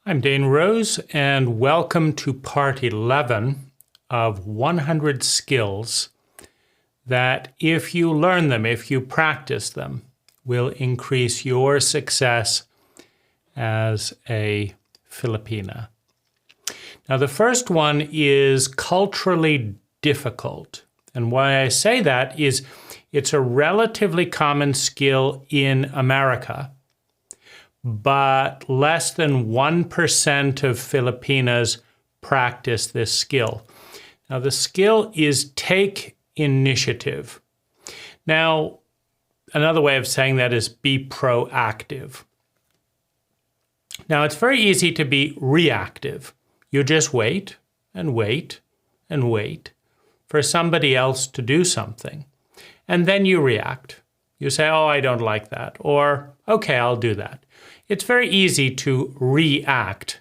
I'm Dane Rose, and welcome to part 11 of 100 skills that, if you learn them, if you practice them, will increase your success as a Filipina. Now, the first one is culturally difficult. And why I say that is it's a relatively common skill in America, but less than 1% of Filipinas practice this skill. Now, the skill is take initiative. Now, another way of saying that is be proactive. Now, it's very easy to be reactive. You just wait and wait and wait for somebody else to do something. And then you react. You say, oh, I don't like that. Or, okay, I'll do that. It's very easy to react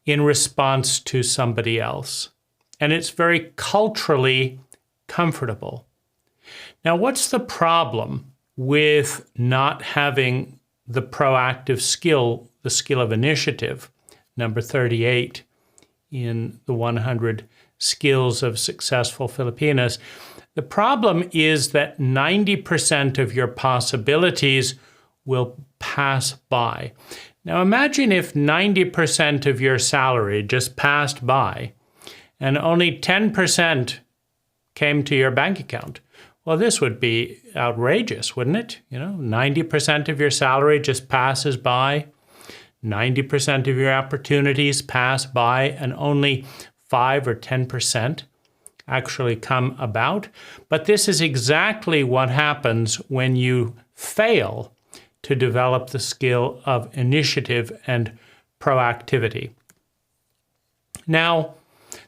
in response to somebody else. And it's very culturally comfortable. Now, what's the problem with not having the proactive skill, the skill of initiative, number 38 in the 100 skills of successful Filipinas? The problem is that 90% of your possibilities will pass by. Now imagine if 90% of your salary just passed by and only 10% came to your bank account. Well, this would be outrageous, wouldn't it? 90% of your salary just passes by, 90% of your opportunities pass by, and only 5 or 10% actually come about. But this is exactly what happens when you fail to develop the skill of initiative and proactivity. Now,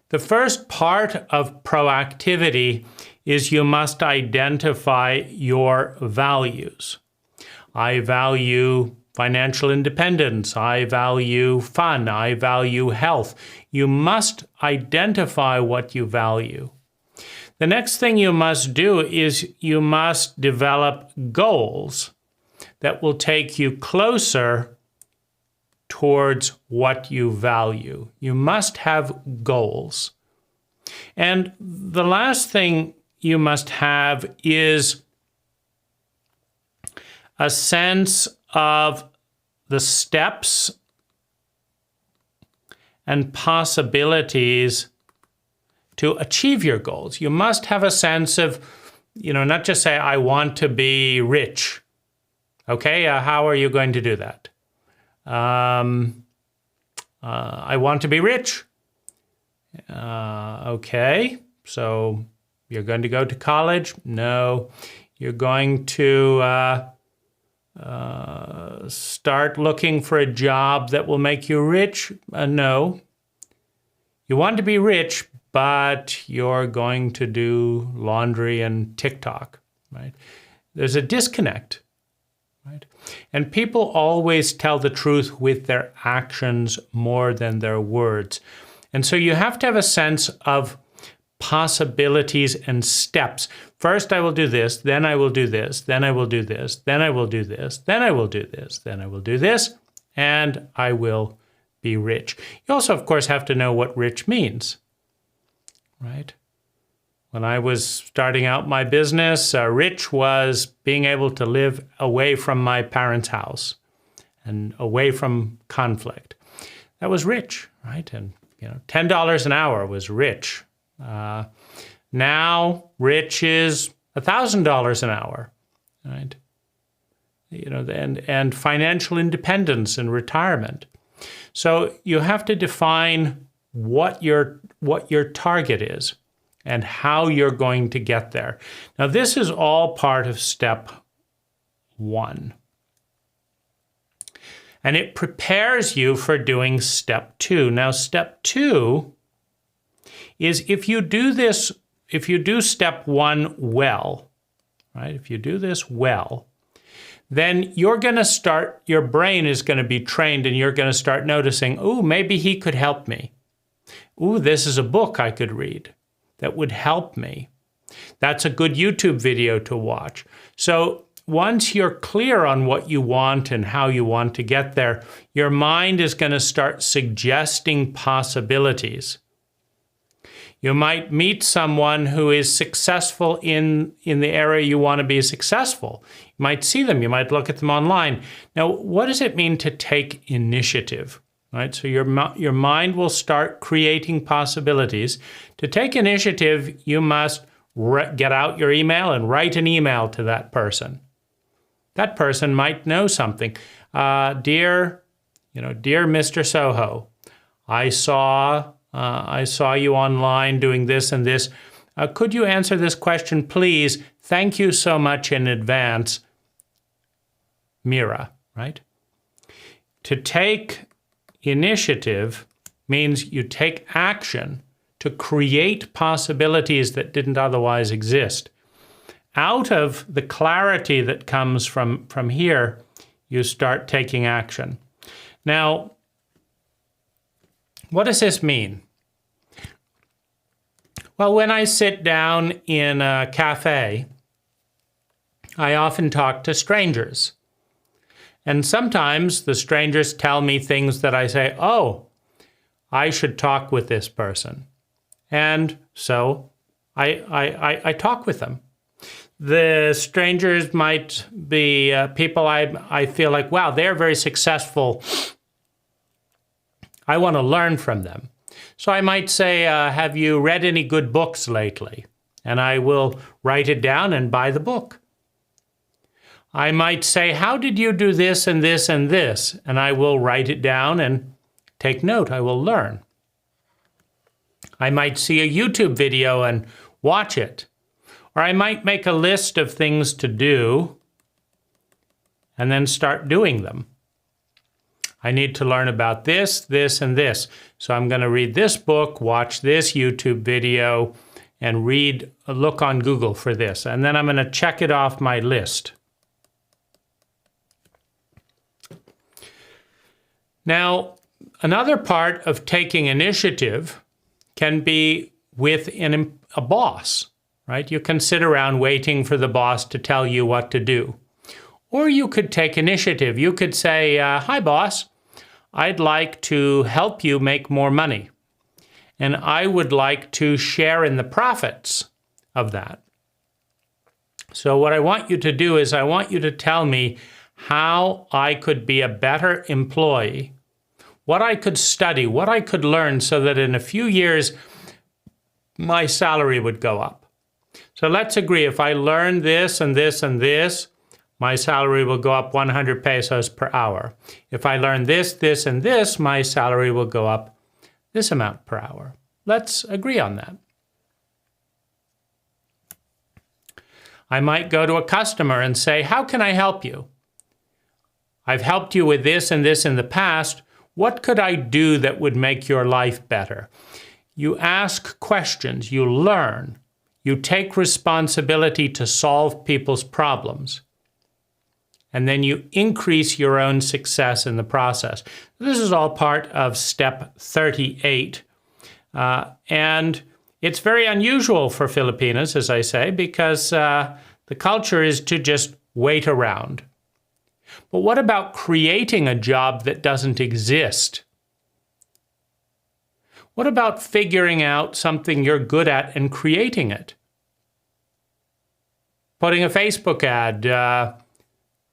the first part of proactivity is you must identify your values. I value financial independence. I value fun. I value health. You must identify what you value. The next thing you must do is you must develop goals that will take you closer towards what you value. You must have goals. And the last thing you must have is a sense of the steps and possibilities to achieve your goals. You must have a sense of, not just say, I want to be rich. Okay, how are you going to do that? I want to be rich. Okay, so you're going to go to college? No. You're going to start looking for a job that will make you rich? No. You want to be rich, but you're going to do laundry and TikTok, right? There's a disconnect. Right? And people always tell the truth with their actions more than their words. And so you have to have a sense of possibilities and steps. First, I will do this, then I will do this, then I will do this, then I will do this, then I will do this, then I will do this, and I will be rich. You also, of course, have to know what rich means, right? When I was starting out my business, rich was being able to live away from my parents' house and away from conflict. That was rich, right? And $10 an hour was rich. Now, rich is $1,000 an hour, right? And financial independence and retirement. So you have to define what your target is and how you're going to get there. Now, this is all part of step 1. And it prepares you for doing step 2. Now, step 2 is if you do step 1 well, right? If you do this well, then you're going to start, your brain is going to be trained and you're going to start noticing, oh, maybe he could help me. Oh, this is a book I could read that would help me. That's a good YouTube video to watch. So once you're clear on what you want and how you want to get there, your mind is going to start suggesting possibilities. You might meet someone who is successful in the area you want to be successful. You might see them, you might look at them online. Now, what does it mean to take initiative? Right? So your mind will start creating possibilities. To take initiative, you must get out your email and write an email to that person. That person might know something. Dear Mr. Soho, I saw you online doing this and this. Could you answer this question, please? Thank you so much in advance, Mira, right? To take initiative means you take action to create possibilities that didn't otherwise exist. Out of the clarity that comes from here, you start taking action. Now, what does this mean? Well, when I sit down in a cafe, I often talk to strangers. And sometimes the strangers tell me things that I say, oh, I should talk with this person. And so I talk with them. The strangers might be people I feel like, wow, they're very successful. I want to learn from them. So I might say, have you read any good books lately? And I will write it down and buy the book. I might say, how did you do this and this and this? And I will write it down and take note. I will learn. I might see a YouTube video and watch it. Or I might make a list of things to do and then start doing them. I need to learn about this, this, and this. So I'm going to read this book, watch this YouTube video, and look on Google for this. And then I'm going to check it off my list. Now, another part of taking initiative can be with a boss, right? You can sit around waiting for the boss to tell you what to do. Or you could take initiative. You could say, hi, boss. I'd like to help you make more money. And I would like to share in the profits of that. So what I want you to do is I want you to tell me how I could be a better employee, what I could study, what I could learn so that in a few years, my salary would go up. So let's agree, if I learn this and this and this, my salary will go up 100 pesos per hour. If I learn this, this, and this, my salary will go up this amount per hour. Let's agree on that. I might go to a customer and say, how can I help you? I've helped you with this and this in the past. What could I do that would make your life better? You ask questions, you learn, you take responsibility to solve people's problems. And then you increase your own success in the process. This is all part of step 38. And it's very unusual for Filipinas, as I say, because the culture is to just wait around. But what about creating a job that doesn't exist? What about figuring out something you're good at and creating it? Putting a Facebook ad,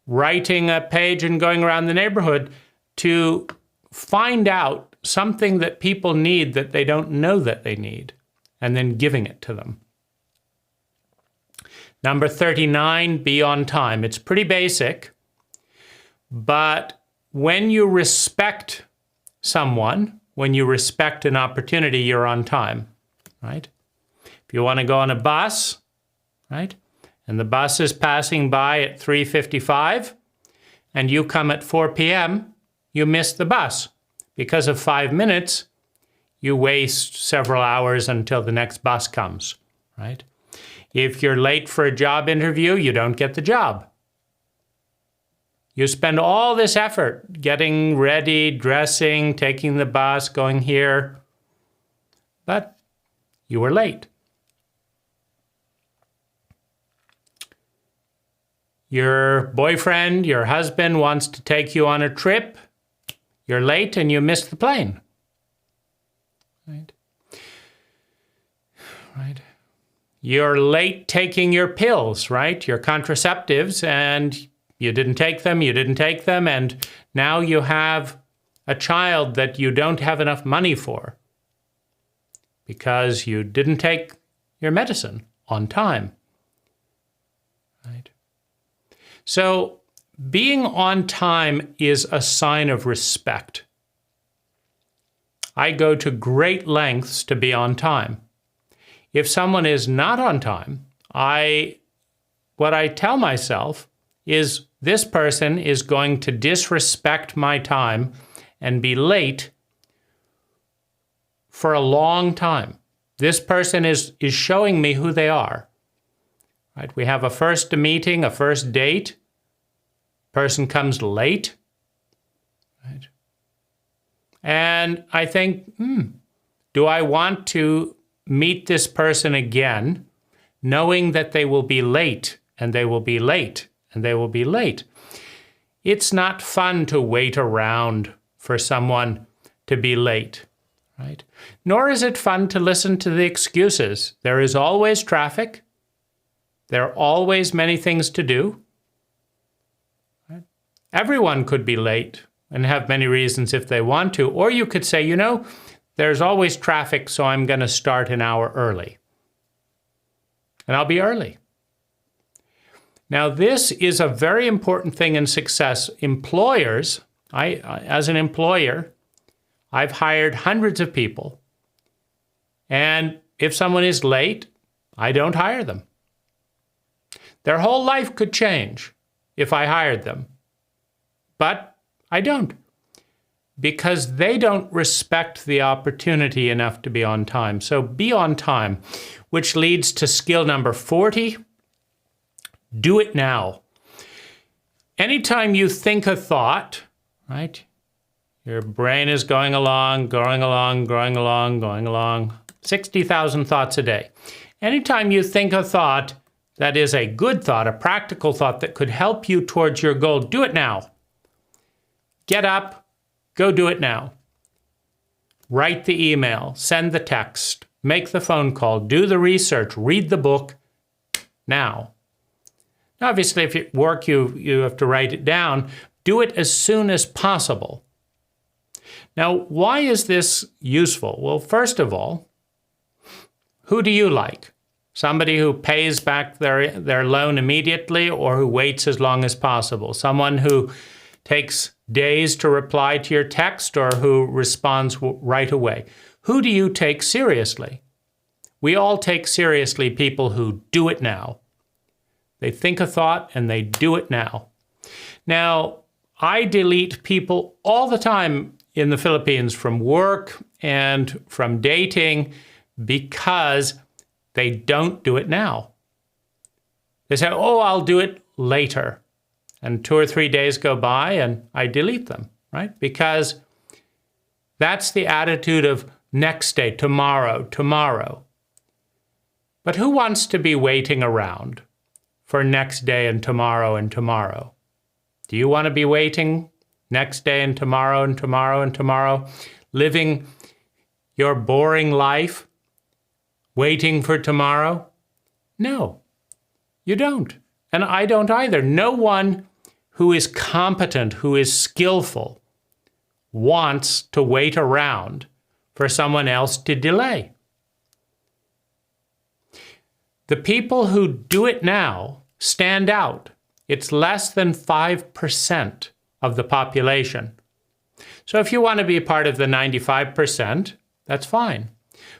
writing a page and going around the neighborhood to find out something that people need that they don't know that they need, and then giving it to them. Number 39, be on time. It's pretty basic, but when you respect someone, when you respect an opportunity, you're on time, right? If you want to go on a bus, right? And the bus is passing by at 3:55, and you come at 4 p.m., you miss the bus. Because of 5 minutes, you waste several hours until the next bus comes, right? If you're late for a job interview, you don't get the job. You spend all this effort getting ready, dressing, taking the bus, going here, but you were late. Your boyfriend, your husband wants to take you on a trip. You're late and you miss the plane. Right? Right. You're late taking your pills, right? Your contraceptives, and you didn't take them, and now you have a child that you don't have enough money for because you didn't take your medicine on time. Right? So being on time is a sign of respect. I go to great lengths to be on time. If someone is not on time, what I tell myself is this person is going to disrespect my time and be late for a long time. This person is showing me who they are. Right? We have a first meeting, a first date. Person comes late. Right? And I think, do I want to meet this person again, knowing that they will be late, and they will be late, and they will be late? It's not fun to wait around for someone to be late, right? Nor is it fun to listen to the excuses. There is always traffic. There are always many things to do. Right? Everyone could be late and have many reasons if they want to. Or you could say, there's always traffic, so I'm going to start an hour early. And I'll be early. Now, this is a very important thing in success. Employers, as an employer, I've hired hundreds of people. And if someone is late, I don't hire them. Their whole life could change if I hired them. But I don't. Because they don't respect the opportunity enough to be on time. So be on time, which leads to skill number 40. Do it now. Anytime you think a thought, right? Your brain is going along, 60,000 thoughts a day. Anytime you think a thought that is a good thought, a practical thought that could help you towards your goal, do it now. Get up, go do it now. Write the email, send the text, make the phone call, do the research, read the book now. Now, obviously, if at work you have to write it down, do it as soon as possible. Now, why is this useful? Well, first of all, who do you like? Somebody who pays back their loan immediately or who waits as long as possible? Someone who takes days to reply to your text or who responds right away? Who do you take seriously? We all take seriously people who do it now. They think a thought and they do it now. Now, I delete people all the time in the Philippines from work and from dating because they don't do it now. They say, I'll do it later. And 2 or 3 days go by and I delete them, right? Because that's the attitude of next day, tomorrow. But who wants to be waiting around for next day and tomorrow and tomorrow? Do you want to be waiting next day and tomorrow and tomorrow and tomorrow, living your boring life, waiting for tomorrow? No, you don't. And I don't either. No one who is competent, who is skillful, wants to wait around for someone else to delay. The people who do it now stand out. It's less than 5% of the population. So if you want to be part of the 95%, that's fine.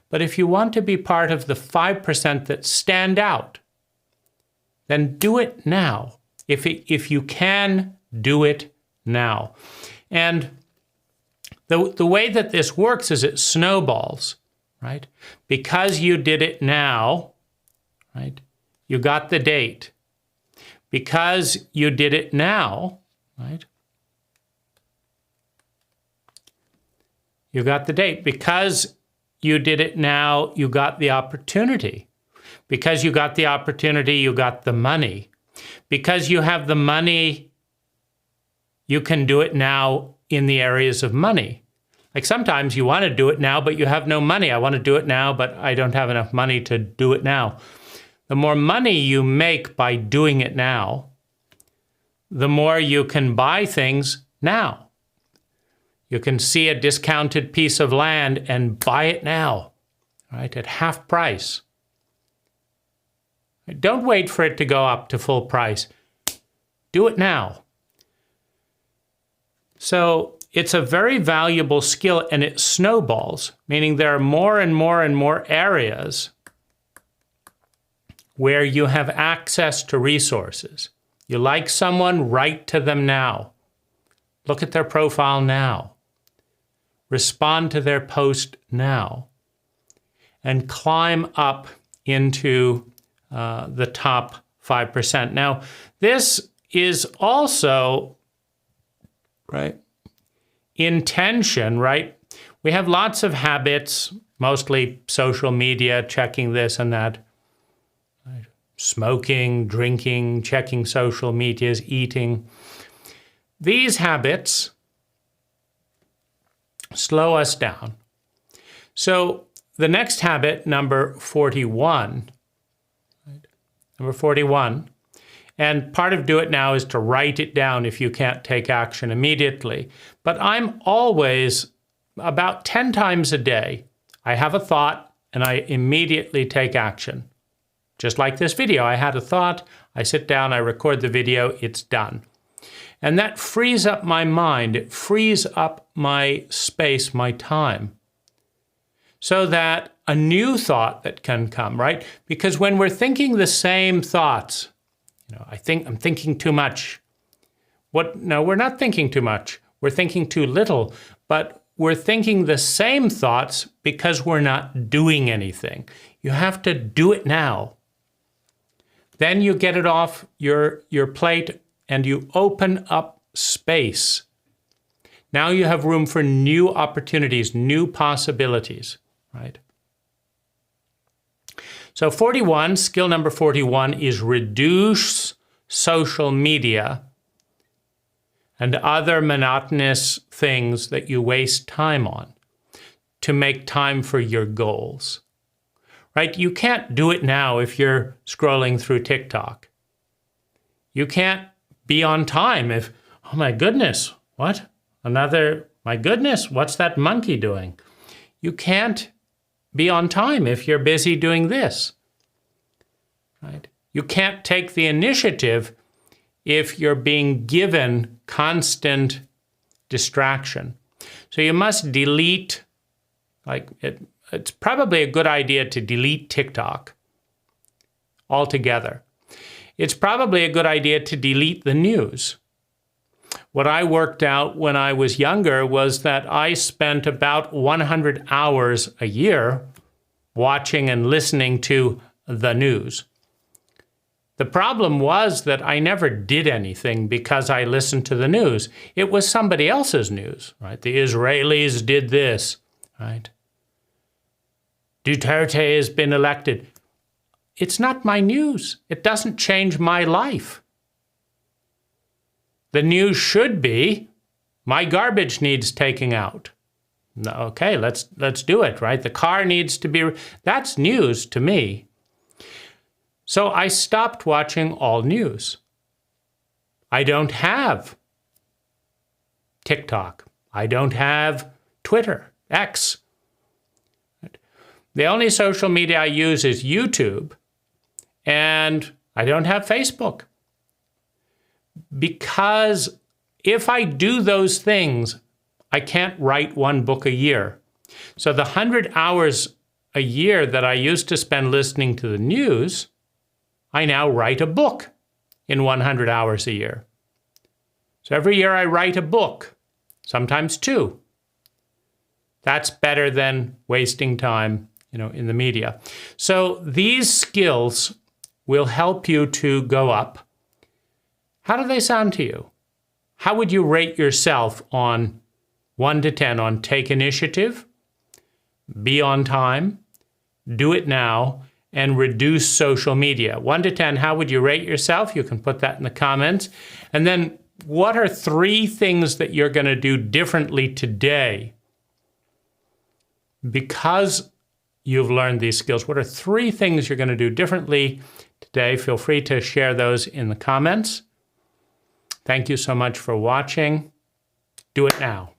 But if you want to be part of the 5% that stand out, then do it now. If you can, do it now. And the way that this works is it snowballs, right? Because you did it now, right? You got the date. Because you did it now, right? You got the date. Because you did it now, you got the opportunity. Because you got the opportunity, you got the money. Because you have the money, you can do it now in the areas of money. Like sometimes you want to do it now, but you have no money. I want to do it now, but I don't have enough money to do it now. The more money you make by doing it now, the more you can buy things now. You can see a discounted piece of land and buy it now, right, at half price. Don't wait for it to go up to full price. Do it now. So it's a very valuable skill, and it snowballs, meaning there are more and more and more areas where you have access to resources. You like someone, write to them now. Look at their profile now. Respond to their post now. And climb up into the top 5%. Now, this is also, right, intention, right? We have lots of habits, mostly social media, checking this and that, right? Smoking, drinking, checking social medias, eating. These habits slow us down. So the next habit, number 41, right? Number 41, and part of do it now is to write it down if you can't take action immediately. But I'm always, about 10 times a day, I have a thought and I immediately take action. Just like this video, I had a thought, I sit down, I record the video, it's done. And that frees up my mind, it frees up my space, my time, so that a new thought that can come, right? Because when we're thinking the same thoughts, I'm thinking too much. No, we're not thinking too much. We're thinking too little, but we're thinking the same thoughts because we're not doing anything. You have to do it now. Then you get it off your plate and you open up space. Now you have room for new opportunities, new possibilities, right? So 41, skill number 41 is reduce social media and other monotonous things that you waste time on to make time for your goals, right? You can't do it now if you're scrolling through TikTok. You can't be on time if, oh my goodness, what? My goodness, what's that monkey doing? You can't be on time if you're busy doing this, right? You can't take the initiative if you're being given constant distraction. So you must delete, it's probably a good idea to delete TikTok altogether. It's probably a good idea to delete the news. What I worked out when I was younger was that I spent about 100 hours a year watching and listening to the news. The problem was that I never did anything because I listened to the news. It was somebody else's news, right? The Israelis did this, right? Duterte has been elected. It's not my news. It doesn't change my life. The news should be, my garbage needs taking out. Okay, let's do it, right? The car needs to be, that's news to me. So I stopped watching all news. I don't have TikTok. I don't have Twitter, X. The only social media I use is YouTube, and I don't have Facebook. Because if I do those things, I can't write one book a year. So the 100 hours a year that I used to spend listening to the news, I now write a book in 100 hours a year. So every year I write a book, sometimes 2. That's better than wasting time, in the media. So these skills will help you to go up. How do they sound to you? How would you rate yourself on 1 to 10 on take initiative, be on time, do it now, and reduce social media? 1 to 10, how would you rate yourself? You can put that in the comments. And then what are 3 things that you're going to do differently today because you've learned these skills? What are 3 things you're going to do differently today? Feel free to share those in the comments. Thank you so much for watching. Do it now.